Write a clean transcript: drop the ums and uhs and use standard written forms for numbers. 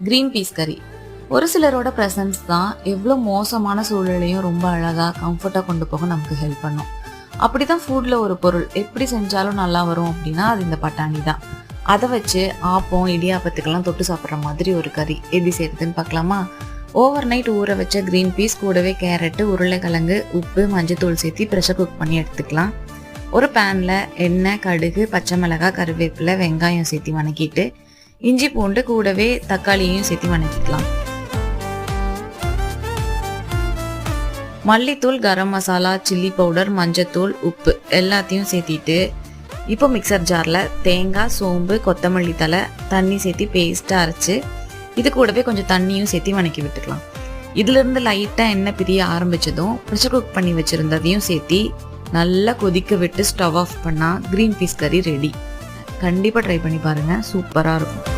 Green peas கறி. ஒரு சிலரோட ப்ரெசன்ஸ் தான் எவ்வளோ மோசமான சூழ்நிலையும் ரொம்ப அழகாக கம்ஃபர்ட்டாக கொண்டு போக நமக்கு ஹெல்ப் பண்ணும். அப்படி தான் ஃபுட்டில் ஒரு பொருள் எப்படி செஞ்சாலும் நல்லா வரும் அப்படின்னா அது இந்த பட்டாணி தான். அதை வச்சு ஆப்பம் இடியாப்பத்துக்கெல்லாம் தொட்டு சாப்பிட்ற மாதிரி ஒரு கறி எப்படி செய்யறதுன்னு பார்க்கலாமா? ஓவர் நைட் ஊற வச்ச கிரீன் பீஸ் கூடவே கேரட்டு, உருளைக்கிழங்கு, உப்பு, மஞ்சத்தூள் சேர்த்து ப்ரெஷர் குக் பண்ணி எடுத்துக்கலாம். ஒரு பேனில் எண்ணெய், கடுகு, பச்சை மிளகாய், கருவேப்பிலை, வெங்காயம் சேர்த்து வணக்கிட்டு இஞ்சி பூண்டு கூடவே தக்காளியையும் சேர்த்து வணக்கிக்கலாம். மல்லித்தூள், கரம் மசாலா, சில்லி பவுடர், மஞ்சத்தூள், உப்பு எல்லாத்தையும் சேர்த்திட்டு இப்போ மிக்சர் ஜாரில் தேங்காய், சோம்பு, கொத்தமல்லி தழை, தண்ணி சேர்த்து பேஸ்ட்டாக அரைச்சி இது கூடவே கொஞ்சம் தண்ணியும் சேர்த்து வணக்கி விட்டுக்கலாம். இதிலிருந்து லைட்டாக எண்ணெய் பிரிய ஆரம்பித்ததும் ப்ரெஷர் குக் பண்ணி வச்சுருந்ததையும் சேர்த்து நல்லா கொதிக்க விட்டு ஸ்டவ் ஆஃப் பண்ணால் க்ரீன் பீஸ் கறி ரெடி. கண்டிப்பாக ட்ரை பண்ணி பாருங்கள், சூப்பராக இருக்கும்.